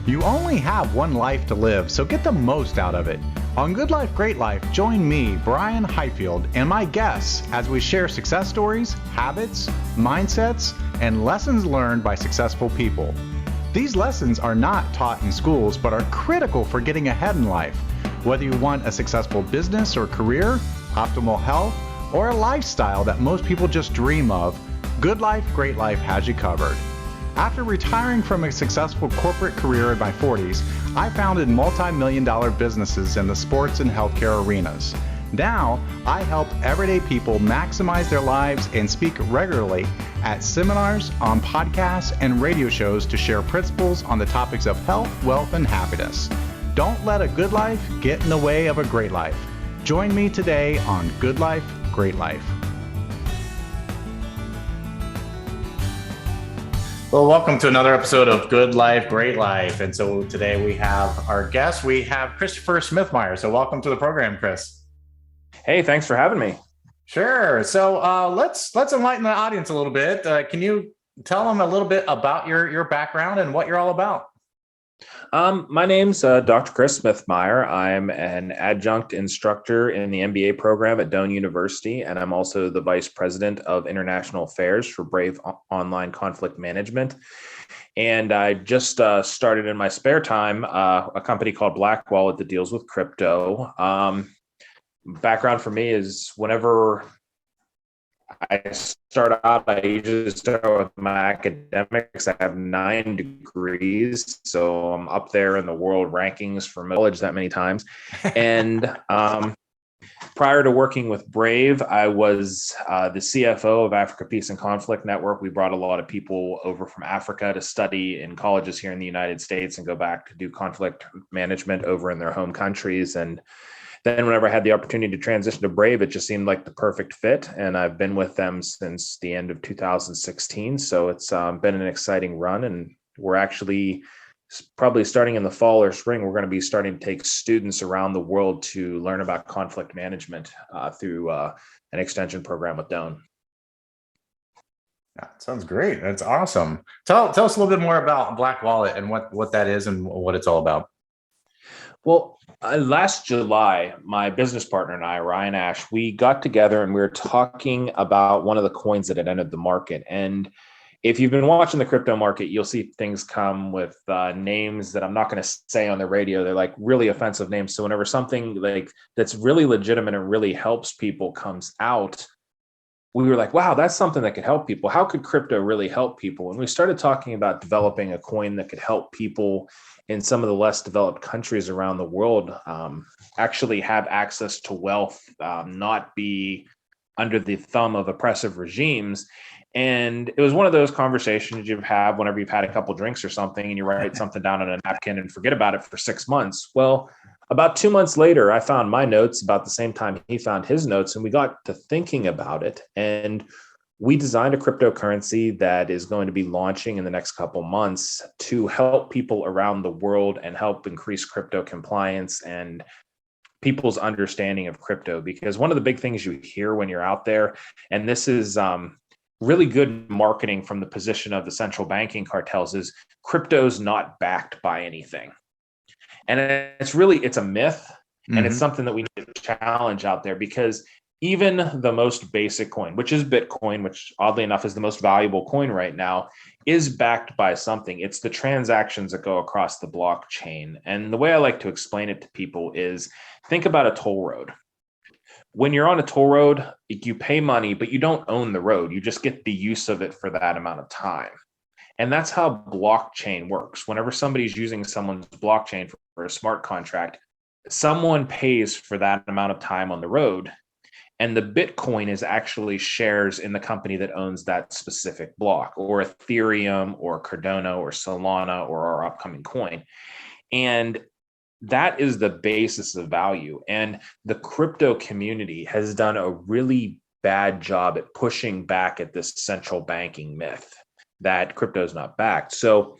You only have one life to live, so get the most out of it. On Good Life, Great Life, join me, Brian Highfield, and my guests as we share success stories, habits, mindsets, and lessons learned by successful people. These lessons are not taught in schools, but are critical for getting ahead in life. Whether you want a successful business or career, optimal health, or a lifestyle that most people just dream of, Good Life, Great Life has you covered. After retiring from a successful corporate career in my 40s, I founded multi-million-dollar businesses in the sports and healthcare arenas. Now, I help everyday people maximize their lives and speak regularly at seminars, on podcasts, and radio shows to share principles on the topics of health, wealth, and happiness. Don't let a good life get in the way of a great life. Join me today on Good Life, Great Life. Well, welcome to another episode of Good Life, Great Life. And so today we have our guest. We have Christopher Smithmeyer. So welcome to the program, Chris. Hey, thanks for having me. Sure. So let's enlighten the audience a little bit. Can you tell them a little bit about your background and what you're all about? My name's Dr. Chris Smithmeyer. I'm an adjunct instructor in the MBA program at Doane University, and I'm also the Vice President of International Affairs for Brav Online Conflict Management. And I just started in my spare time a company called BlackWallet that deals with crypto. Background for me is whenever I start out, I usually start with my academics. I have 9 degrees, so I'm up there in the world rankings for college that many times. And prior to working with Brave, I was the CFO of Africa Peace and Conflict Network. We brought a lot of people over from Africa to study in colleges here in the United States and go back to do conflict management over in their home countries. And then whenever I had the opportunity to transition to Brave, it just seemed like the perfect fit. And I've been with them since the end of 2016. So it's been an exciting run. And we're actually probably starting in the fall or spring, we're going to be starting to take students around the world to learn about conflict management through an extension program with Doane. Yeah, sounds great. That's awesome. Tell us a little bit more about BlackWallet and what that is and what it's all about. Well, last July, my business partner and I, Ryan Ash, we got together and we were talking about one of the coins that had entered the market. And if you've been watching the crypto market, you'll see things come with names that I'm not going to say on the radio. They're like really offensive names. So whenever something like that's really legitimate and really helps people comes out, we were like, wow, that's something that could help people. How could crypto really help people? And we started talking about developing a coin that could help people in some of the less developed countries around the world actually have access to wealth, not be under the thumb of oppressive regimes. And it was one of those conversations you have whenever you've had a couple drinks or something and you write something down on a napkin and forget about it for 6 months. Well, about 2 months later, I found my notes about the same time he found his notes, and we got to thinking about it. And we designed a cryptocurrency that is going to be launching in the next couple months to help people around the world and help increase crypto compliance and people's understanding of crypto. Because one of the big things you hear when you're out there, and this is really good marketing from the position of the central banking cartels, is crypto's not backed by anything. And it's a myth. Mm-hmm. And it's something that we need to challenge out there, because even the most basic coin, which is Bitcoin, which oddly enough is the most valuable coin right now, is backed by something. It's the transactions that go across the blockchain. And the way I like to explain it to people is think about a toll road. When you're on a toll road, you pay money, but you don't own the road. You just get the use of it for that amount of time. And that's how blockchain works. Whenever somebody's using someone's blockchain for a smart contract, someone pays for that amount of time on the road. And the Bitcoin is actually shares in the company that owns that specific block, or Ethereum or Cardano or Solana or our upcoming coin. And that is the basis of value. And the crypto community has done a really bad job at pushing back at this central banking myth that crypto is not backed. So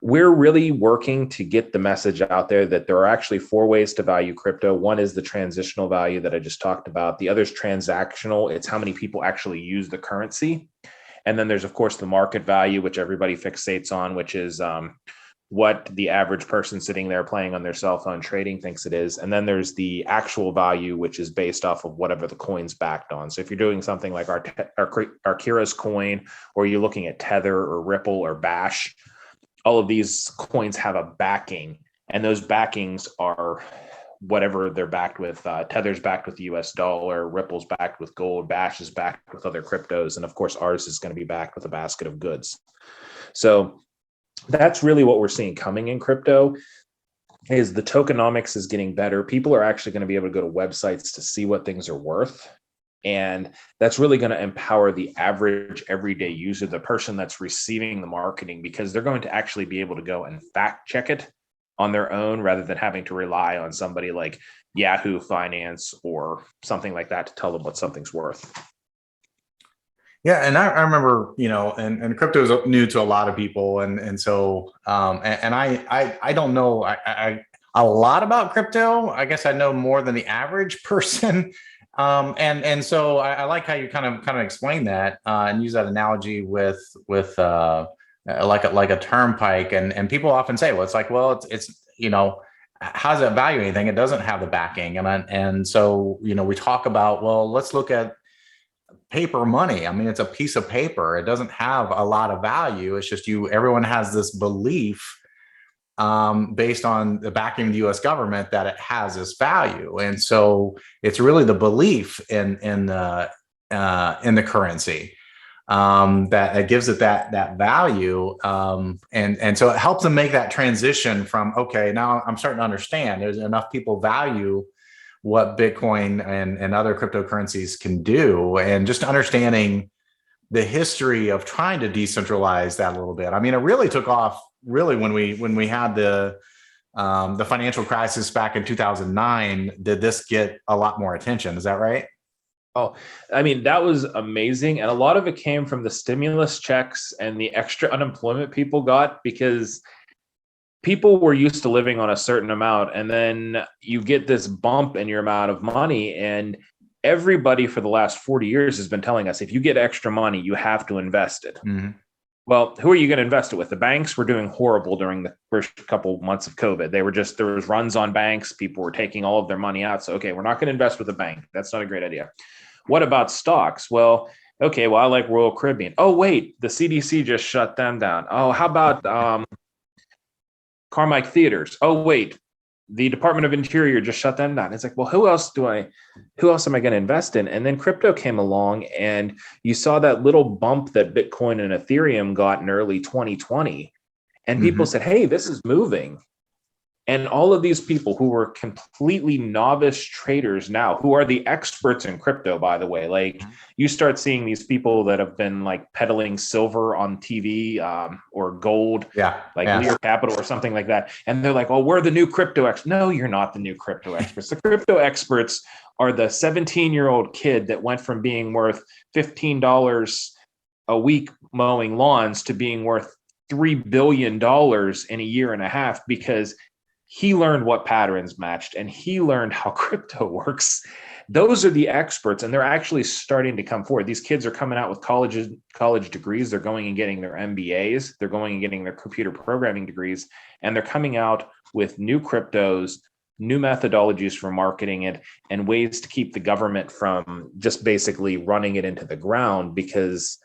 we're really working to get the message out there that there are actually 4 ways to value crypto. One is the transitional value that I just talked about. The other is transactional. It's how many people actually use the currency. And then there's, of course, the market value, which everybody fixates on, which is what the average person sitting there playing on their cell phone trading thinks it is. And then there's the actual value, which is based off of whatever the coin's backed on. So if you're doing something like our Kira's coin, or you're looking at Tether or Ripple or Bash, all of these coins have a backing, and those backings are whatever they're backed with. Tether's backed with the US dollar, Ripple's backed with gold, Bash is backed with other cryptos, and of course ours is going to be backed with a basket of goods. So that's really what we're seeing coming in crypto, is the tokenomics is getting better. People are actually going to be able to go to websites to see what things are worth. And that's really going to empower the average everyday user, the person that's receiving the marketing, because they're going to actually be able to go and fact check it on their own, rather than having to rely on somebody like Yahoo Finance or something like that to tell them what something's worth. Yeah, and I remember, and crypto is new to a lot of people, and so I don't know a lot about crypto. I guess I know more than the average person, and so I like how you kind of explain that and use that analogy with like a turnpike, and people often say, well, it's like, well, it's how does it value anything? It doesn't have the backing, and so we talk about, well, let's look at paper money. I mean, it's a piece of paper. It doesn't have a lot of value. It's just everyone has this belief based on the backing of the US government that it has this value. And so it's really the belief in the currency that it gives it that value. And so it helps them make that transition from, okay, now I'm starting to understand there's enough people value what Bitcoin and other cryptocurrencies can do, and just understanding the history of trying to decentralize that a little bit. I mean, it really took off really when we had the financial crisis back in 2009. Did this get a lot more attention? Is that right? Oh, I mean, that was amazing. And a lot of it came from the stimulus checks and the extra unemployment people got, because people were used to living on a certain amount, and then you get this bump in your amount of money. And everybody for the last 40 years has been telling us, if you get extra money, you have to invest it. Mm-hmm. Well, who are you going to invest it with? The banks were doing horrible during the first couple months of COVID. There was runs on banks. People were taking all of their money out. So, okay, we're not going to invest with a bank. That's not a great idea. What about stocks? Well, okay, well, I like Royal Caribbean. Oh, wait, the CDC just shut them down. Oh, how about Carmike Theaters? Oh, wait, the Department of Interior just shut them down. It's like, well, who else am I going to invest in? And then crypto came along, and you saw that little bump that Bitcoin and Ethereum got in early 2020. And people said, hey, this is moving. And all of these people who were completely novice traders now, who are the experts in crypto, by the way, like you start seeing these people that have been like peddling silver on TV or gold, Lear Capital or something like that. And they're like, oh, we're the new crypto experts. No, you're not the new crypto experts. The crypto experts are the 17-year-old kid that went from being worth $15 a week mowing lawns to being worth $3 billion in a year and a half, because he learned what patterns matched and he learned how crypto works. Those are the experts, and they're actually starting to come forward. These kids are coming out with college degrees. They're going and getting their MBAs. They're going and getting their computer programming degrees, and they're coming out with new cryptos, new methodologies for marketing it, and ways to keep the government from just basically running it into the ground. Because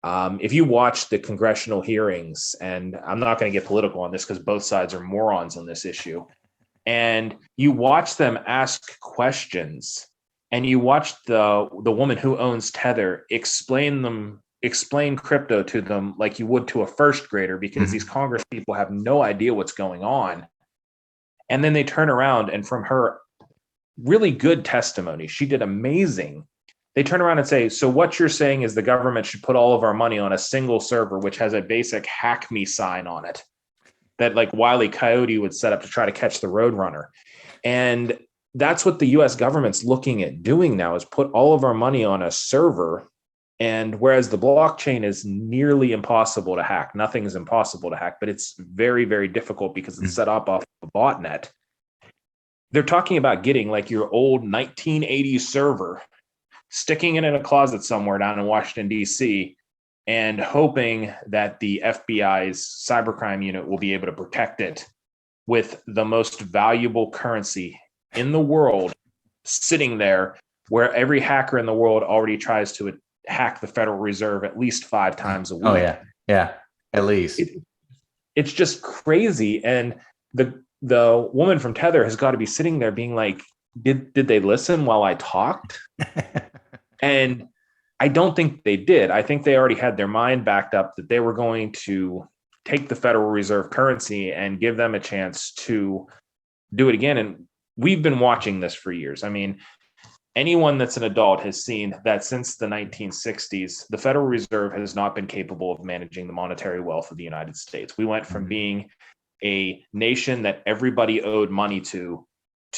if you watch the congressional hearings, and I'm not going to get political on this because both sides are morons on this issue, and you watch them ask questions, and you watch the woman who owns Tether explain crypto to them like you would to a first grader, because these Congress people have no idea what's going on. And then they turn around, and from her really good testimony, she did amazing. They turn around and say, so what you're saying is the government should put all of our money on a single server, which has a basic hack me sign on it that like Wile E. Coyote would set up to try to catch the Roadrunner. And that's what the US government's looking at doing now, is put all of our money on a server. And whereas the blockchain is nearly impossible to hack, nothing is impossible to hack, but it's very, very difficult because it's set up off a botnet. They're talking about getting like your old 1980s server, sticking it in a closet somewhere down in Washington, D.C., and hoping that the FBI's cybercrime unit will be able to protect it with the most valuable currency in the world sitting there, where every hacker in the world already tries to hack the Federal Reserve at least 5 times a week. Oh yeah. Yeah. At least. It's just crazy. And the woman from Tether has got to be sitting there being like, did they listen while I talked? And I don't think they did. I think they already had their mind backed up that they were going to take the Federal Reserve currency and give them a chance to do it again. And we've been watching this for years. I mean, anyone that's an adult has seen that since the 1960s, the Federal Reserve has not been capable of managing the monetary wealth of the United States. We went from being a nation that everybody owed money to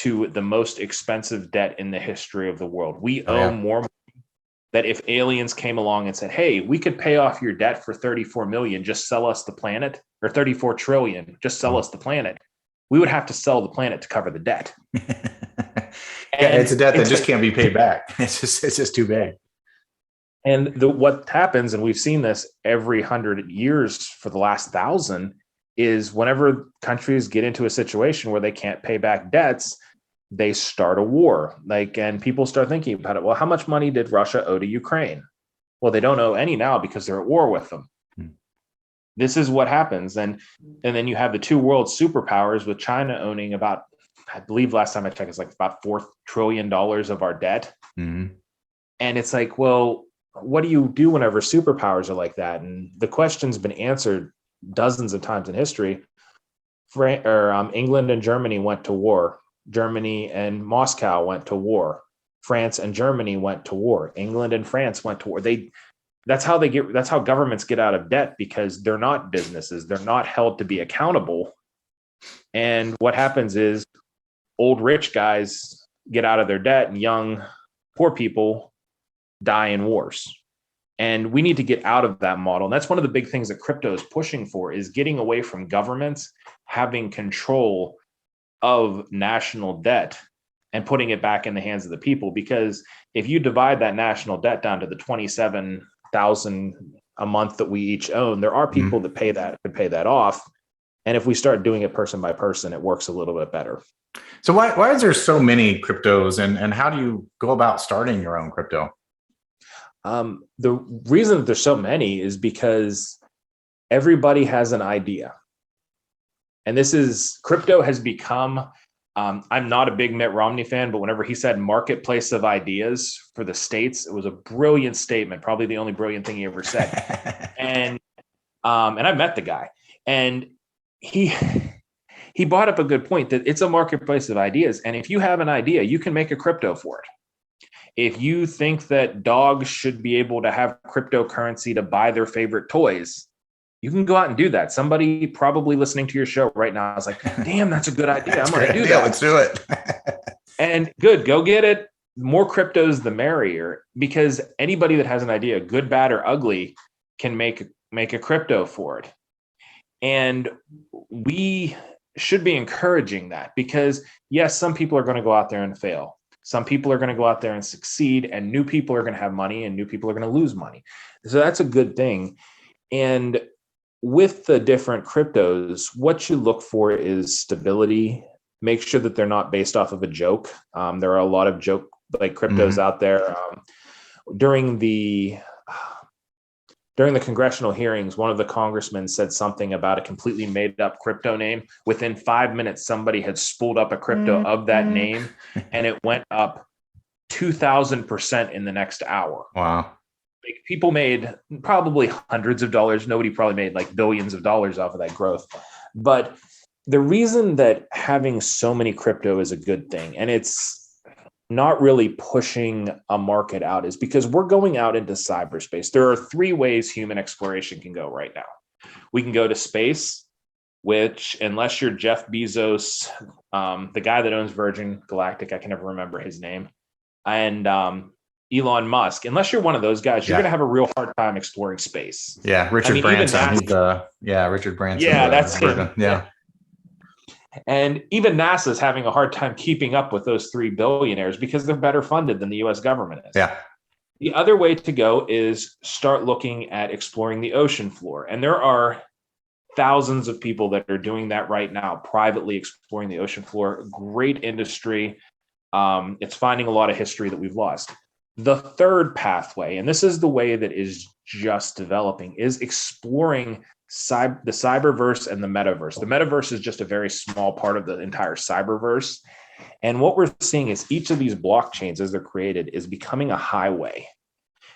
the most expensive debt in the history of the world. We owe more money that if aliens came along and said, hey, we could pay off your debt for 34 million, just sell us the planet, or 34 trillion, just sell us the planet, we would have to sell the planet to cover the debt. It's a debt that just can't be paid back. It's just too big. And what happens, and we've seen this every 100 years for the last 1,000, is whenever countries get into a situation where they can't pay back debts, they start a war. And people start thinking about it. Well, how much money did Russia owe to Ukraine? Well, they don't owe any now because they're at war with them. This is what happens. And then you have the two world superpowers, with China owning about, I believe last time I checked, it's like about $4 trillion of our debt. And it's like, well, what do you do whenever superpowers are like that? And the question's been answered dozens of times in history. England and Germany went to war. Germany and Moscow went to war. France and Germany went to war. England and France went to war. That's how governments get out of debt, because they're not businesses. They're not held to be accountable. And what happens is old rich guys get out of their debt and young poor people die in wars. And we need to get out of that model. And that's one of the big things that crypto is pushing for, is getting away from governments having control of national debt and putting it back in the hands of the people. Because if you divide that national debt down to the 27,000 a month that we each own, there are people that pay that off. And if we start doing it person by person, it works a little bit better. So why is there so many cryptos, and how do you go about starting your own crypto? The reason that there's so many is because everybody has an idea. And crypto has become, I'm not a big Mitt Romney fan, but whenever he said marketplace of ideas for the states, it was a brilliant statement, probably the only brilliant thing he ever said. And I met the guy, and he brought up a good point, that it's a marketplace of ideas. And if you have an idea, you can make a crypto for it. If you think that dogs should be able to have cryptocurrency to buy their favorite toys, you can go out and do that. Somebody probably listening to your show right now is like, damn, that's a good idea. I'm going to do that. Let's do it. And good, go get it. More cryptos, the merrier, because anybody that has an idea, good, bad, or ugly, can make a crypto for it. And we should be encouraging that, because yes, some people are going to go out there and fail. Some people are going to go out there and succeed, and new people are going to have money, and new people are going to lose money. So that's a good thing. And with the different cryptos, what you look for is stability. Make sure that they're not based off of a joke. There are a lot of joke cryptos out there. During the congressional hearings, one of the congressmen said something about a completely made up crypto name. Within 5 minutes, somebody had spooled up a crypto of that name, and it went up 2,000% in the next hour. Wow. People made probably hundreds of dollars. Nobody probably made billions of dollars off of that growth. But the reason that having so many crypto is a good thing, and it's not really pushing a market out, is because we're going out into cyberspace. There are 3 ways human exploration can go right now. We can go to space, which, unless you're Jeff Bezos, the guy that owns Virgin Galactic, I can never remember his name, and Elon Musk, unless you're one of those guys, you're going to have a real hard time exploring space. Yeah, Richard Branson. Richard Branson. Yeah, that's him. Yeah. And even NASA is having a hard time keeping up with those 3 billionaires, because they're better funded than the U.S. government is. Yeah. The other way to go is start looking at exploring the ocean floor. And there are thousands of people that are doing that right now, privately exploring the ocean floor. Great industry. It's finding a lot of history that we've lost. The third pathway, and this is the way that is just developing, is exploring the cyberverse and the metaverse. The metaverse is just a very small part of the entire cyberverse. And what we're seeing is each of these blockchains, as they're created, is becoming a highway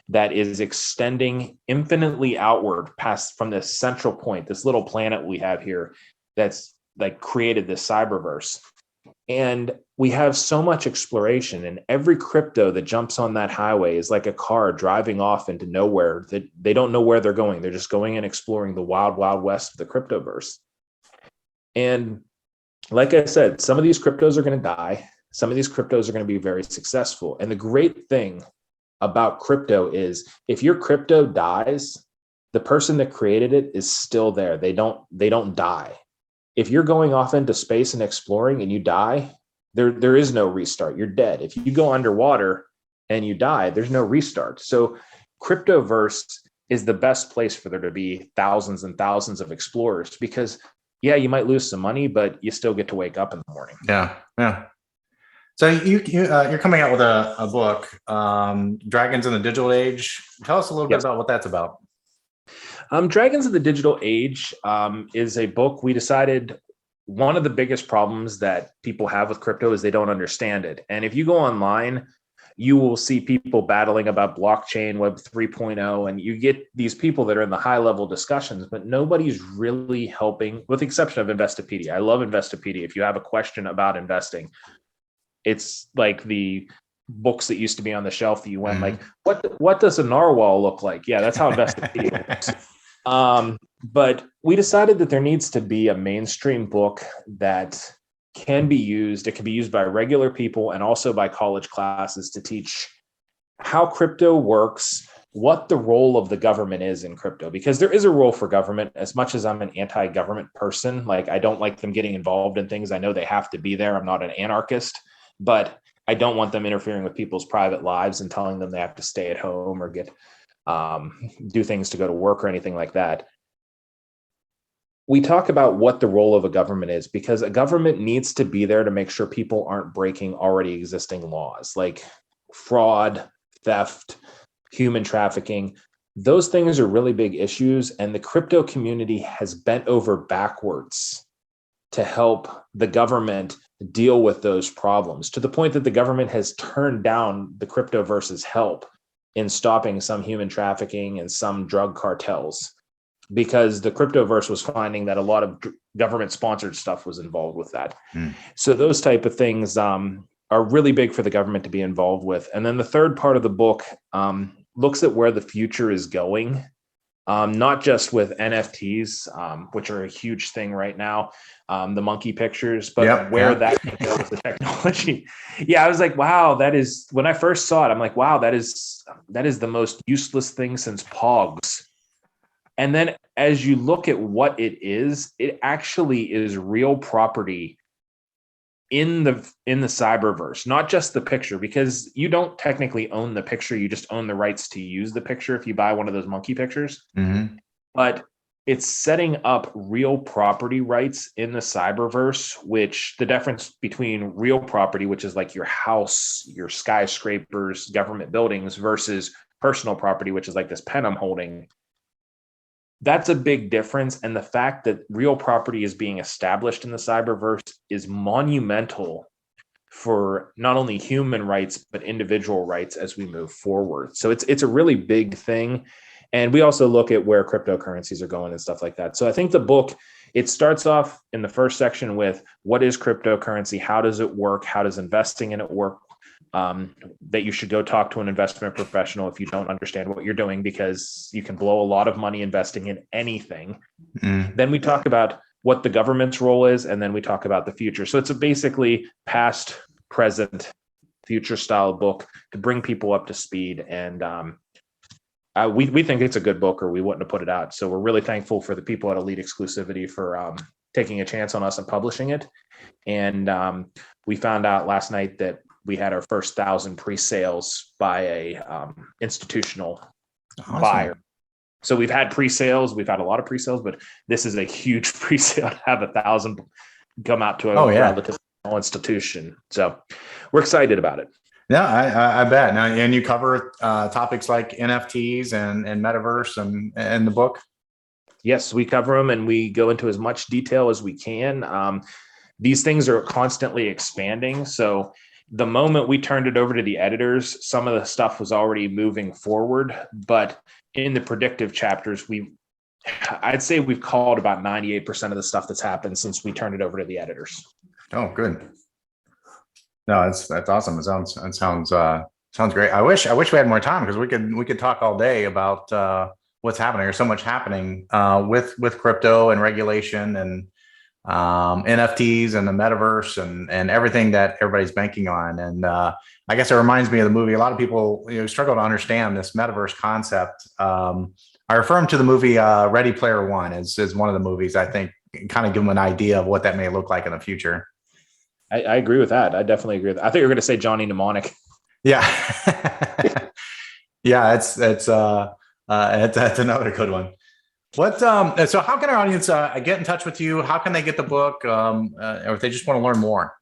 that is extending infinitely outward past from this central point, this little planet we have here that's like created this cyberverse. And we have so much exploration, and every crypto that jumps on that highway is like a car driving off into nowhere that they don't know where they're going. They're just going and exploring the wild, wild west of the cryptoverse. And like I said, some of these cryptos are going to die. Some of these cryptos are going to be very successful. And the great thing about crypto is if your crypto dies, the person that created it is still there. They don't die. If you're going off into space and exploring and you die, there is no restart. You're dead. If you go underwater and you die, there's no restart. So cryptoverse is the best place for there to be thousands and thousands of explorers, because yeah, you might lose some money, but you still get to wake up in the morning. Yeah. So you're coming out with a book, Dragons in the Digital Age. Tell us a little bit about what that's about. Dragons of the Digital Age is a book. We decided one of the biggest problems that people have with crypto is they don't understand it. And if you go online, you will see people battling about blockchain, Web 3.0, and you get these people that are in the high level discussions, but nobody's really helping, with the exception of Investopedia. I love Investopedia. If you have a question about investing, it's like the books that used to be on the shelf that you went like, what does a narwhal look like? Yeah, that's how Investopedia works. But we decided that there needs to be a mainstream book that can be used. It can be used by regular people and also by college classes to teach how crypto works, what the role of the government is in crypto, because there is a role for government. As much as I'm an anti-government person, like I don't like them getting involved in things. I know they have to be there. I'm not an anarchist, but I don't want them interfering with people's private lives and telling them they have to stay at home or get do things to go to work or anything like that. We talk about what the role of a government is, because a government needs to be there to make sure people aren't breaking already existing laws like fraud, theft, human trafficking. Those things are really big issues, and the crypto community has bent over backwards to help the government deal with those problems, to the point that the government has turned down the cryptoverse's help in stopping some human trafficking and some drug cartels, because the cryptoverse was finding that a lot of government sponsored stuff was involved with that. So those type of things are really big for the government to be involved with. And then the third part of the book looks at where the future is going, not just with NFTs, which are a huge thing right now, the monkey pictures, but where that can go with the technology. Yeah, I was like, wow, that is, when I first saw it, I'm like, wow, that is the most useless thing since Pogs. And then as you look at what it actually is real property in the cyberverse, not just the picture, because you don't technically own the picture. You just own the rights to use the picture if you buy one of those monkey pictures. But it's setting up real property rights in the cyberverse, which the difference between real property, which is like your house, your skyscrapers, government buildings, versus personal property, which is like this pen I'm holding. That's a big difference. And the fact that real property is being established in the cyberverse is monumental for not only human rights, but individual rights as we move forward. So it's a really big thing. And we also look at where cryptocurrencies are going and stuff like that. So I think the book, it starts off in the first section with what is cryptocurrency? How does it work? How does investing in it work? That you should go talk to an investment professional if you don't understand what you're doing, because you can blow a lot of money investing in anything. Then we talk about what the government's role is, and then we talk about the future. So it's a basically past, present, future style book to bring people up to speed. And we think it's a good book, or we wouldn't have put it out. So we're really thankful for the people at Elite Exclusivity for taking a chance on us and publishing it. And we found out last night that we had our first 1,000 pre-sales by a institutional buyer. So we've had pre-sales, we've had a lot of pre-sales, but this is a huge pre-sale to have 1,000 come out to a relatively small institution. So we're excited about it. Yeah, I bet. Now, and you cover topics like NFTs and metaverse and the book. Yes, we cover them, and we go into as much detail as we can. These things are constantly expanding. So the moment we turned it over to the editors, some of the stuff was already moving forward. But in the predictive chapters, I'd say we've called about 98% of the stuff that's happened since we turned it over to the editors. Oh, good. No, that's awesome. It sounds great. I wish we had more time, because we could talk all day about what's happening. There's so much happening with crypto and regulation and NFTs and the metaverse and everything that everybody's banking on. And I guess it reminds me of the movie. A lot of people struggle to understand this metaverse concept. I refer them to the movie Ready Player One as one of the movies, I think, kind of give them an idea of what that may look like in the future. I agree with that. I definitely agree with that. I thought you were going to say Johnny Mnemonic. Yeah. Yeah, that's another good one. What so how can our audience get in touch with you? How can they get the book, or if they just want to learn more?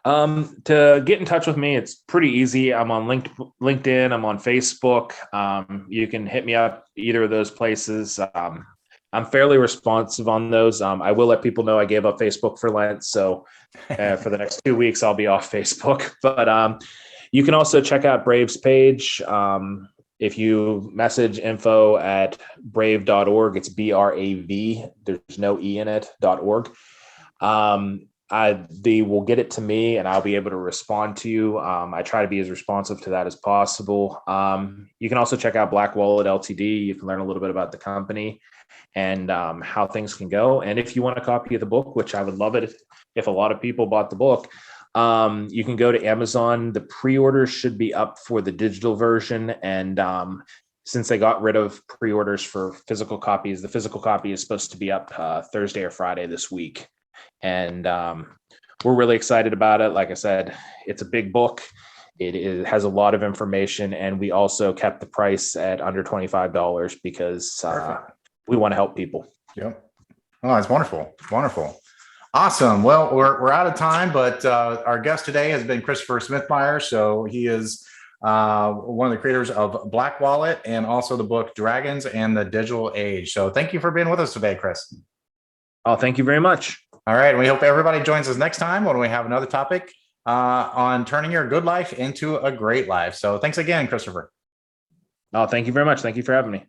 To get in touch with me, it's pretty easy. I'm on LinkedIn. I'm on Facebook. You can hit me up either of those places. I'm fairly responsive on those. I will let people know I gave up Facebook for Lent. So for the next 2 weeks, I'll be off Facebook. But you can also check out Brav's page. If you message info at brave.org, it's BRAV. There's no E in it, .org. They will get it to me, and I'll be able to respond to you. I try to be as responsive to that as possible. You can also check out BlackWallet LTD. You can learn a little bit about the company and how things can go. And if you want a copy of the book, which I would love it if a lot of people bought the book, you can go to Amazon. The pre-orders should be up for the digital version. And since they got rid of pre-orders for physical copies, the physical copy is supposed to be up Thursday or Friday this week. And we're really excited about it. Like I said, it's a big book. It has a lot of information, and we also kept the price at under $25 because we want to help people. Yep. Oh, it's wonderful. Wonderful. Awesome. Well, we're out of time, but our guest today has been Christopher Smithmeyer. So he is one of the creators of BlackWallet and also the book Dragons and the Digital Age. So thank you for being with us today, Chris. Oh, thank you very much. All right. And we hope everybody joins us next time when we have another topic on turning your good life into a great life. So thanks again, Christopher. Oh, thank you very much. Thank you for having me.